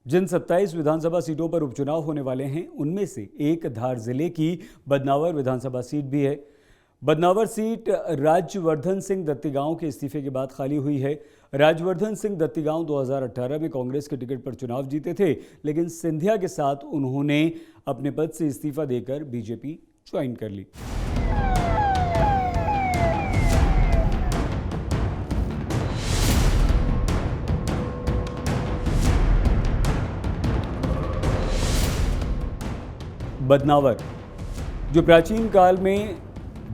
जिन 27 विधानसभा सीटों पर उपचुनाव होने वाले हैं उनमें से एक धार जिले की बदनावर विधानसभा सीट भी है। बदनावर सीट राज्यवर्धन सिंह दत्तीगांव के इस्तीफे के बाद खाली हुई है। राज्यवर्धन सिंह दत्तीगांव 2018 में कांग्रेस के टिकट पर चुनाव जीते थे, लेकिन सिंधिया के साथ उन्होंने अपने पद से इस्तीफा देकर बीजेपी ज्वाइन कर ली। बदनावर, जो प्राचीन काल में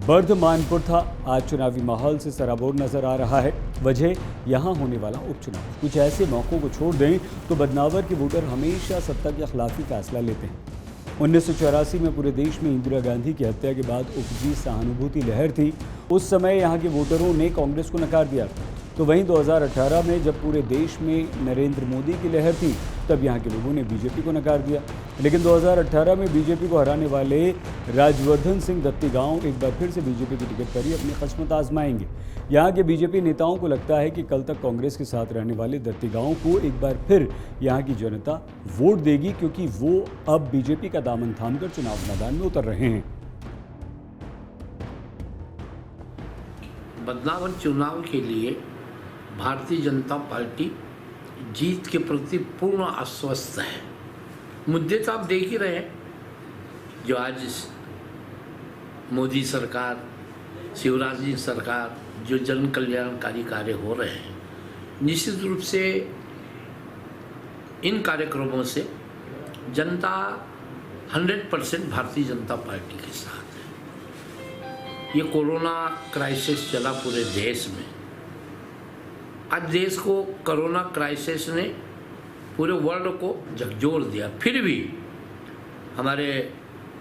बर्धमानपुर था, आज चुनावी माहौल से सराबोर नजर आ रहा है। वजह यहां होने वाला उपचुनाव। कुछ ऐसे मौकों को छोड़ दें तो बदनावर के वोटर हमेशा सत्ता के खिलाफी फैसला लेते हैं। 1984 में पूरे देश में इंदिरा गांधी की हत्या के बाद उपजी सहानुभूति लहर थी। उस समय यहां के वोटरों ने कांग्रेस को नकार दिया। तो वहीं 2018 में जब पूरे देश में नरेंद्र मोदी की लहर थी, तब यहाँ के लोगों ने बीजेपी को नकार दिया। लेकिन 2018 में बीजेपी को हराने वाले राज्यवर्धन सिंह दत्तीगांव एक बार फिर से बीजेपी की टिकट पर ही अपनी किस्मत आजमाएंगे। यहाँ के बीजेपी नेताओं को लगता है कि कल तक कांग्रेस के साथ रहने वाले दत्तीगांव को एक बार फिर यहाँ की जनता वोट देगी, क्योंकि वो अब बीजेपी का दामन थामकर चुनाव मैदान में उतर रहे हैं। बदनावर चुनाव के लिए भारतीय जनता पार्टी जीत के प्रति पूर्ण आश्वस्त है। मुद्दे तो आप देख ही रहे हैं, जो आज मोदी सरकार, शिवराज जी सरकार जो जन कल्याणकारी कार्य हो रहे हैं, निश्चित रूप से इन कार्यक्रमों से जनता 100% भारतीय जनता पार्टी के साथ है। ये कोरोना क्राइसिस चला पूरे देश में। आज देश को कोरोना क्राइसिस ने पूरे वर्ल्ड को झकझोर दिया। फिर भी हमारे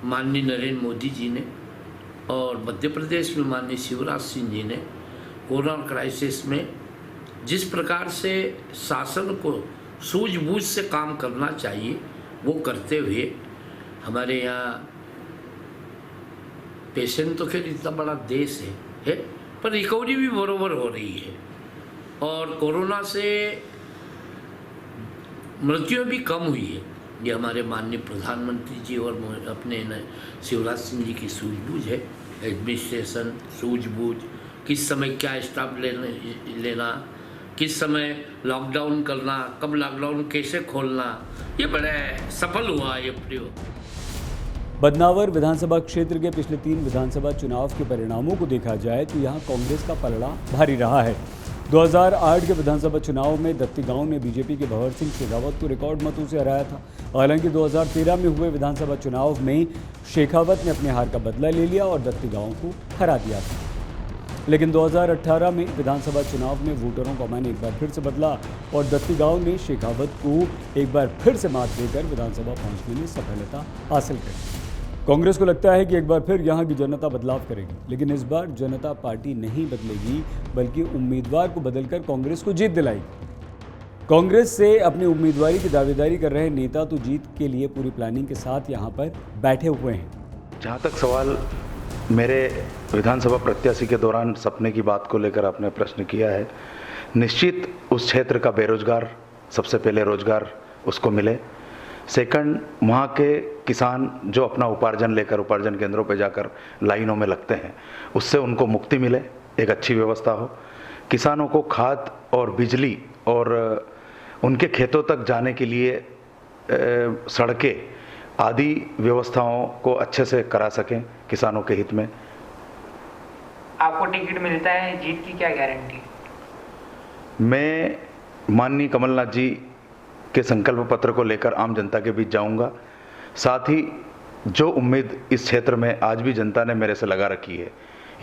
माननीय नरेंद्र मोदी जी ने और मध्य प्रदेश में माननीय शिवराज सिंह जी ने कोरोना क्राइसिस में जिस प्रकार से शासन को सूझबूझ से काम करना चाहिए वो करते हुए हमारे यहाँ पेशेंट तो खैर इतना बड़ा देश है पर रिकवरी भी बराबर हो रही है और कोरोना से मृत्यु भी कम हुई है। ये हमारे माननीय प्रधानमंत्री जी और अपने शिवराज सिंह जी की सूझबूझ है। एडमिनिस्ट्रेशन सूझबूझ, किस समय क्या स्टाफ लेना, किस समय लॉकडाउन करना, कब लॉकडाउन कैसे खोलना, ये बड़ा सफल हुआ ये प्रयोग। बदनावर विधानसभा क्षेत्र के पिछले 3 विधानसभा चुनाव के परिणामों को देखा जाए तो यहाँ कांग्रेस का पलड़ा भारी रहा है। 2008 के विधानसभा चुनाव में दत्तीगांव ने बीजेपी के भंवर सिंह शेखावत को रिकॉर्ड मतों से हराया था। हालांकि 2013 में हुए विधानसभा चुनाव में शेखावत ने अपने हार का बदला ले लिया और दत्तीगांव को हरा दिया था। लेकिन 2018 में विधानसभा चुनाव में वोटरों का मन एक बार फिर से बदला और दत्तीगांव ने शेखावत को एक बार फिर से मात देकर विधानसभा पहुंचने में सफलता हासिल कर। कांग्रेस को लगता है कि एक बार फिर यहाँ की जनता बदलाव करेगी, लेकिन इस बार जनता पार्टी नहीं बदलेगी, बल्कि उम्मीदवार को बदलकर कांग्रेस को जीत दिलाएगी। कांग्रेस से अपनी उम्मीदवारी की दावेदारी कर रहे नेता तो जीत के लिए पूरी प्लानिंग के साथ यहाँ पर बैठे हुए हैं। जहाँ तक सवाल मेरे विधानसभा प्रत्याशी के दौरान सपने की बात को लेकर आपने प्रश्न किया है, निश्चित उस क्षेत्र का बेरोजगार सबसे पहले रोजगार उसको मिले। सेकंड, वहाँ के किसान जो अपना उपार्जन लेकर उपार्जन केंद्रों पर जाकर लाइनों में लगते हैं, उससे उनको मुक्ति मिले, एक अच्छी व्यवस्था हो। किसानों को खाद और बिजली और उनके खेतों तक जाने के लिए सड़कें आदि व्यवस्थाओं को अच्छे से करा सकें किसानों के हित में। आपको टिकट मिलता है, जीत की क्या गारंटी? मैं माननीय कमलनाथ जी के संकल्प पत्र को लेकर आम जनता के बीच जाऊंगा। साथ ही जो उम्मीद इस क्षेत्र में आज भी जनता ने मेरे से लगा रखी है,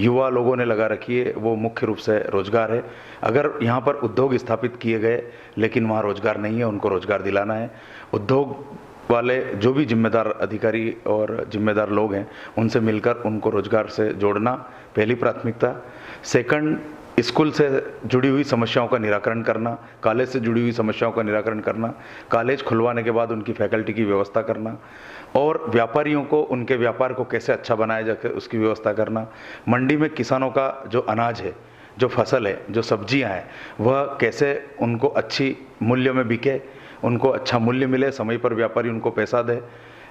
युवा लोगों ने लगा रखी है, वो मुख्य रूप से रोजगार है। अगर यहाँ पर उद्योग स्थापित किए गए लेकिन वहाँ रोजगार नहीं है, उनको रोजगार दिलाना है। उद्योग वाले जो भी जिम्मेदार अधिकारी और जिम्मेदार लोग हैं, उनसे मिलकर उनको रोजगार से जोड़ना पहली प्राथमिकता। सेकंड, स्कूल से जुड़ी हुई समस्याओं का निराकरण करना, कॉलेज से जुड़ी हुई समस्याओं का निराकरण करना, कॉलेज खुलवाने के बाद उनकी फैकल्टी की व्यवस्था करना और व्यापारियों को उनके व्यापार को कैसे अच्छा बनाया जाए उसकी व्यवस्था करना। मंडी में किसानों का जो अनाज है, जो फसल है, जो सब्जियां हैं, वह कैसे उनको अच्छी मूल्य में बिके उनको अच्छा मूल्य मिले, समय पर व्यापारी उनको पैसा दे।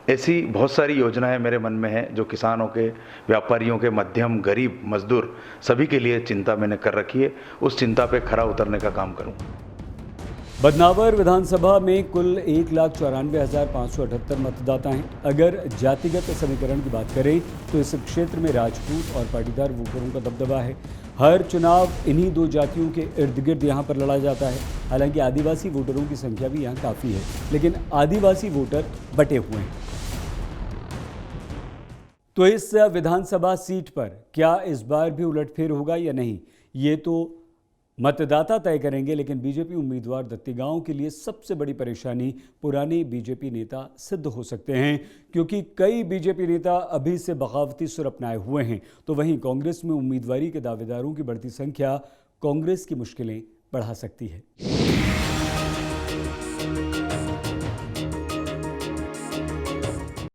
ऐसी बहुत सारी योजनाएं मेरे मन में हैं जो किसानों के, व्यापारियों के, मध्यम, गरीब, मजदूर सभी के लिए चिंता मैंने कर रखी है। उस चिंता पे खरा उतरने का काम करूँगा। बदनावर विधानसभा में कुल 1,94,578 मतदाता हैं। अगर जातिगत समीकरण की बात करें तो इस क्षेत्र में राजपूत और पाटीदार वोटरों का दबदबा है। हर चुनाव इन्हीं दो जातियों के इर्द गिर्द यहाँ पर लड़ा जाता है। हालांकि आदिवासी वोटरों की संख्या भी यहाँ काफ़ी है, लेकिन आदिवासी वोटर बटे हुए हैं। तो इस विधानसभा सीट पर क्या इस बार भी उलटफेर होगा या नहीं, ये तो मतदाता तय करेंगे। लेकिन बीजेपी उम्मीदवार दत्तीगांव के लिए सबसे बड़ी परेशानी पुराने बीजेपी नेता सिद्ध हो सकते हैं, क्योंकि कई बीजेपी नेता अभी से बगावती सुर अपनाए हुए हैं। तो वहीं कांग्रेस में उम्मीदवारी के दावेदारों की बढ़ती संख्या कांग्रेस की मुश्किलें बढ़ा सकती है।